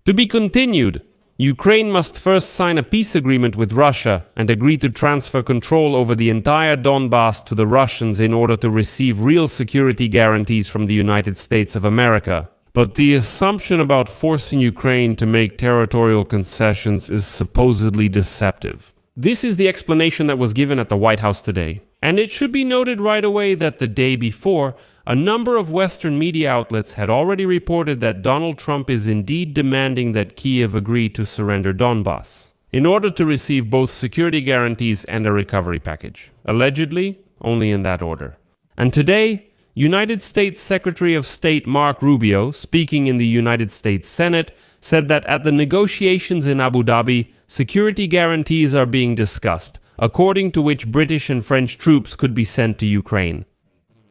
To be continued. Ukraine must first sign a peace agreement with Russia and agree to transfer control over the entire Donbas to the Russians in order to receive real security guarantees from the United States of America. But the assumption about forcing Ukraine to make territorial concessions is supposedly deceptive. This is the explanation that was given at the White House today. And it should be noted right away that the day before, a number of Western media outlets had already reported that Donald Trump is indeed demanding that Kyiv agree to surrender Donbas in order to receive both security guarantees and a recovery package. Allegedly, only in that order. And today, United States Secretary of State Mark Rubio, speaking in the United States Senate, said that at the negotiations in Abu Dhabi, security guarantees are being discussed, according to which British and French troops could be sent to Ukraine.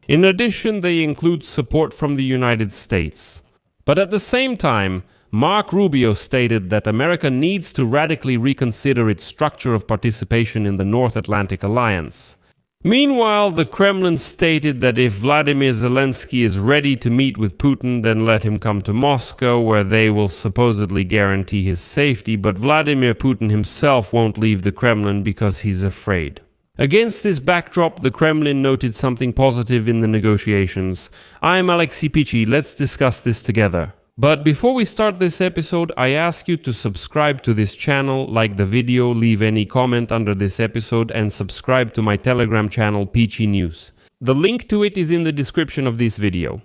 In addition, they include support from the United States. But at the same time, Mark Rubio stated that America needs to radically reconsider its structure of participation in the North Atlantic Alliance. Meanwhile, the Kremlin stated that if Vladimir Zelensky is ready to meet with Putin, then let him come to Moscow, where they will supposedly guarantee his safety, but Vladimir Putin himself won't leave the Kremlin because he's afraid. Against this backdrop, the Kremlin noted something positive in the negotiations. I'm Alexei Pechiy, let's discuss this together. But before we start this episode, I ask you to subscribe to this channel, like the video, leave any comment under this episode, and subscribe to my Telegram channel Pechiy News. The link to it is in the description of this video.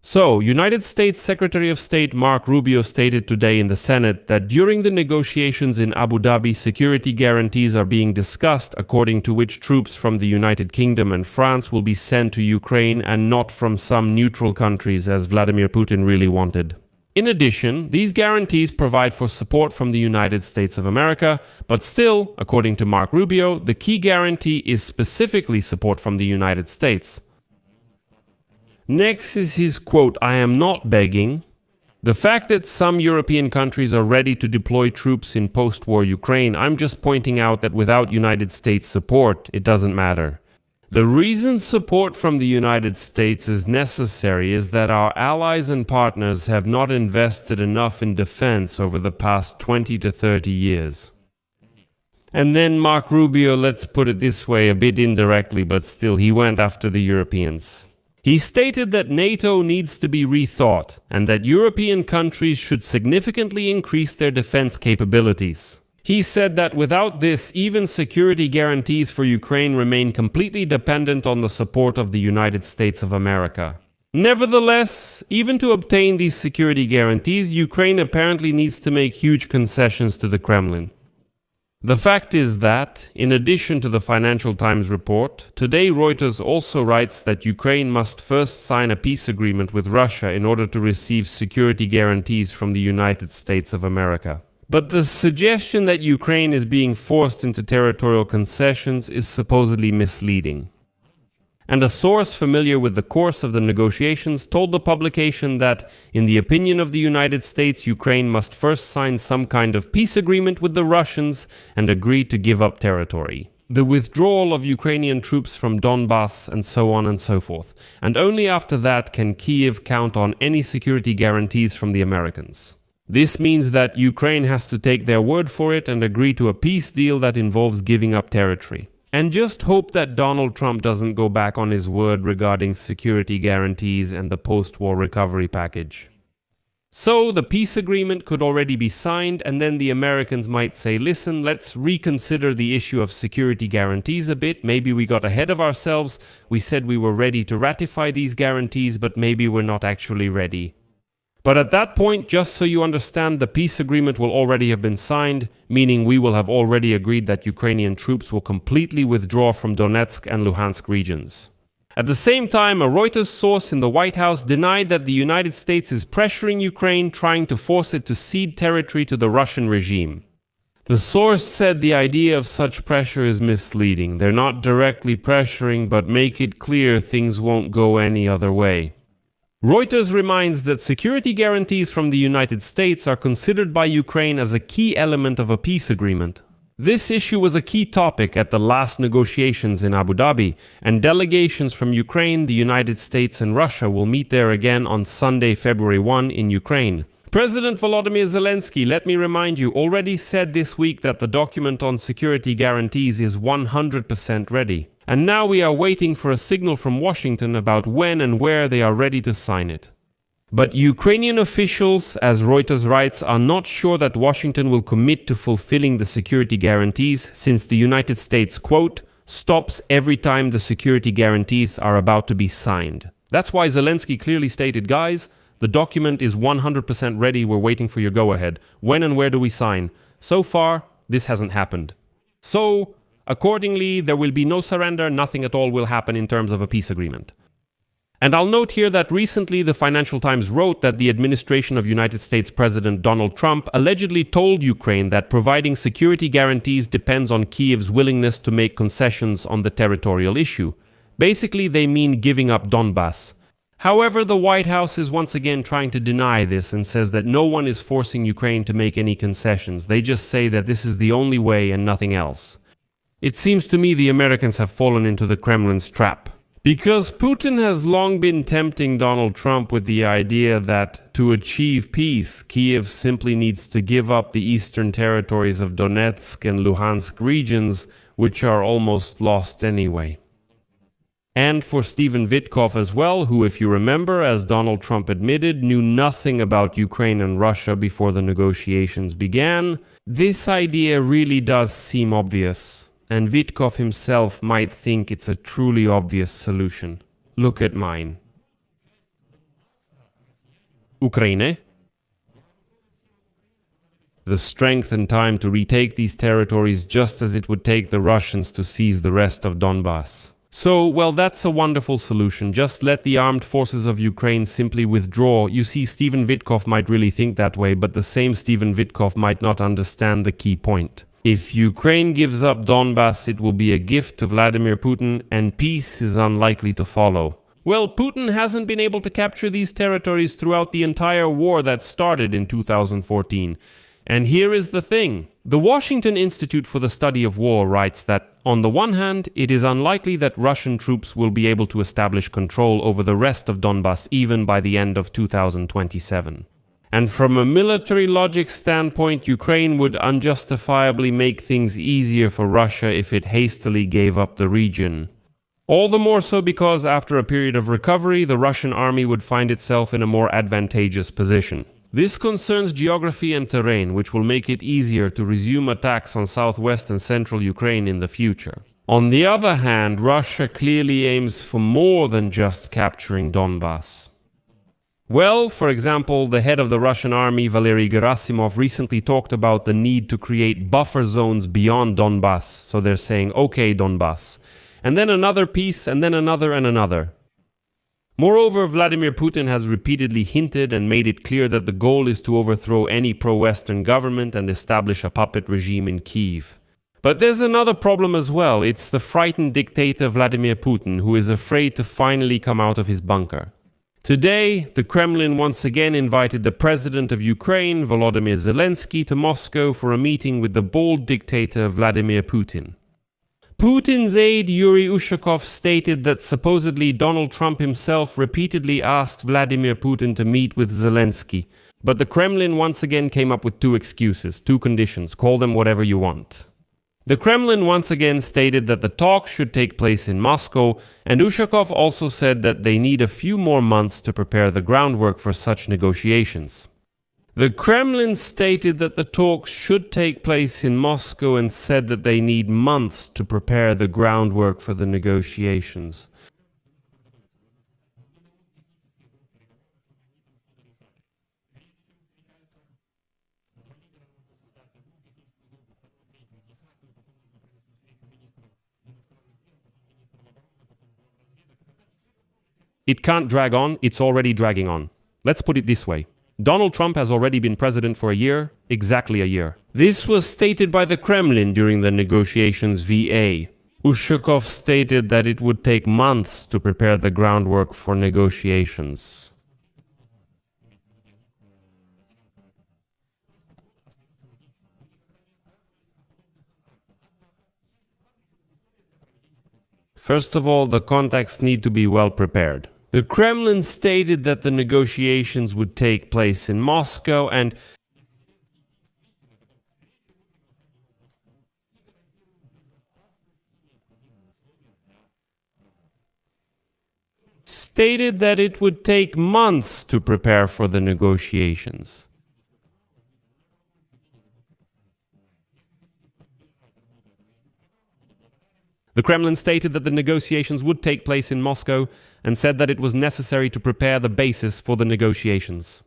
So, United States Secretary of State Mark Rubio stated today in the Senate that during the negotiations in Abu Dhabi, security guarantees are being discussed, according to which troops from the United Kingdom and France will be sent to Ukraine and not from some neutral countries as Vladimir Putin really wanted. In addition, these guarantees provide for support from the United States of America, but still, according to Mark Rubio, the key guarantee is specifically support from the United States. Next is his quote, "I am not begging." The fact that some European countries are ready to deploy troops in post-war Ukraine, I'm just pointing out that without United States support, it doesn't matter. The reason support from the United States is necessary is that our allies and partners have not invested enough in defense over the past 20 to 30 years. And then Mark Rubio, let's put it this way, a bit indirectly, but still, he went after the Europeans. He stated that NATO needs to be rethought and that European countries should significantly increase their defense capabilities. He said that without this, even security guarantees for Ukraine remain completely dependent on the support of the United States of America. Nevertheless, even to obtain these security guarantees, Ukraine apparently needs to make huge concessions to the Kremlin. The fact is that, in addition to the Financial Times report, today Reuters also writes that Ukraine must first sign a peace agreement with Russia in order to receive security guarantees from the United States of America. But the suggestion that Ukraine is being forced into territorial concessions is supposedly misleading. And a source familiar with the course of the negotiations told the publication that, in the opinion of the United States, Ukraine must first sign some kind of peace agreement with the Russians and agree to give up territory. The withdrawal of Ukrainian troops from Donbas and so on and so forth. And only after that can Kyiv count on any security guarantees from the Americans. This means that Ukraine has to take their word for it and agree to a peace deal that involves giving up territory. And just hope that Donald Trump doesn't go back on his word regarding security guarantees and the post-war recovery package. So the peace agreement could already be signed, and then the Americans might say, listen, let's reconsider the issue of security guarantees a bit. Maybe we got ahead of ourselves. We said we were ready to ratify these guarantees, but maybe we're not actually ready. But at that point, just so you understand, the peace agreement will already have been signed, meaning we will have already agreed that Ukrainian troops will completely withdraw from Donetsk and Luhansk regions. At the same time, a Reuters source in the White House denied that the United States is pressuring Ukraine, trying to force it to cede territory to the Russian regime. The source said the idea of such pressure is misleading. They're not directly pressuring, but make it clear things won't go any other way. Reuters reminds that security guarantees from the United States are considered by Ukraine as a key element of a peace agreement. This issue was a key topic at the last negotiations in Abu Dhabi, and delegations from Ukraine, the United States, and Russia will meet there again on Sunday, February 1 in Ukraine. President Volodymyr Zelensky, let me remind you, already said this week that the document on security guarantees is 100% ready. And now we are waiting for a signal from Washington about when and where they are ready to sign it. But Ukrainian officials, as Reuters writes, are not sure that Washington will commit to fulfilling the security guarantees since the United States, quote, stops every time the security guarantees are about to be signed. That's why Zelensky clearly stated, guys, the document is 100% ready, we're waiting for your go-ahead. When and where do we sign? So far, this hasn't happened. So, accordingly, there will be no surrender, nothing at all will happen in terms of a peace agreement. And I'll note here that recently the Financial Times wrote that the administration of United States President Donald Trump allegedly told Ukraine that providing security guarantees depends on Kyiv's willingness to make concessions on the territorial issue. Basically, they mean giving up Donbas. However, the White House is once again trying to deny this and says that no one is forcing Ukraine to make any concessions. They just say that this is the only way and nothing else. It seems to me the Americans have fallen into the Kremlin's trap. Because Putin has long been tempting Donald Trump with the idea that to achieve peace, Kyiv simply needs to give up the eastern territories of Donetsk and Luhansk regions, which are almost lost anyway. And for Stephen Witkoff as well, who, if you remember, as Donald Trump admitted, knew nothing about Ukraine and Russia before the negotiations began, this idea really does seem obvious. And Witkoff himself might think it's a truly obvious solution. Look at mine. Ukraine. The strength and time to retake these territories just as it would take the Russians to seize the rest of Donbas. So, well, that's a wonderful solution. Just let the armed forces of Ukraine simply withdraw. You see, Stephen Witkoff might really think that way, but the same Stephen Witkoff might not understand the key point. If Ukraine gives up Donbas, it will be a gift to Vladimir Putin, and peace is unlikely to follow. Well, Putin hasn't been able to capture these territories throughout the entire war that started in 2014. And here is the thing. The Washington Institute for the Study of War writes that, on the one hand, it is unlikely that Russian troops will be able to establish control over the rest of Donbas even by the end of 2027. And from a military logic standpoint, Ukraine would unjustifiably make things easier for Russia if it hastily gave up the region. All the more so because after a period of recovery, the Russian army would find itself in a more advantageous position. This concerns geography and terrain, which will make it easier to resume attacks on southwest and central Ukraine in the future. On the other hand, Russia clearly aims for more than just capturing Donbas. Well, for example, the head of the Russian army, Valery Gerasimov, recently talked about the need to create buffer zones beyond Donbas. So they're saying, okay, Donbas. And then another piece, and then another and another. Moreover, Vladimir Putin has repeatedly hinted and made it clear that the goal is to overthrow any pro-Western government and establish a puppet regime in Kyiv. But there's another problem as well. It's the frightened dictator Vladimir Putin, who is afraid to finally come out of his bunker. Today, the Kremlin once again invited the president of Ukraine, Volodymyr Zelensky, to Moscow for a meeting with the bold dictator Vladimir Putin. Putin's aide Yuri Ushakov stated that supposedly Donald Trump himself repeatedly asked Vladimir Putin to meet with Zelensky, but the Kremlin once again came up with two excuses, two conditions, call them whatever you want. The Kremlin once again stated that the talks should take place in Moscow, and Ushakov also said that they need a few more months to prepare the groundwork for such negotiations. The Kremlin stated that the talks should take place in Moscow and said that they need months to prepare the groundwork for the negotiations. It can't drag on, it's already dragging on. Let's put it this way. Donald Trump has already been president for a year, exactly a year. This was stated by the Kremlin during the negotiations VA. Ushakov stated that it would take months to prepare the groundwork for negotiations. First of all, the contacts need to be well prepared. The Kremlin stated that the negotiations would take place in Moscow and stated that it would take months to prepare for the negotiations. The Kremlin stated that the negotiations would take place in Moscow and said that it was necessary to prepare the basis for the negotiations.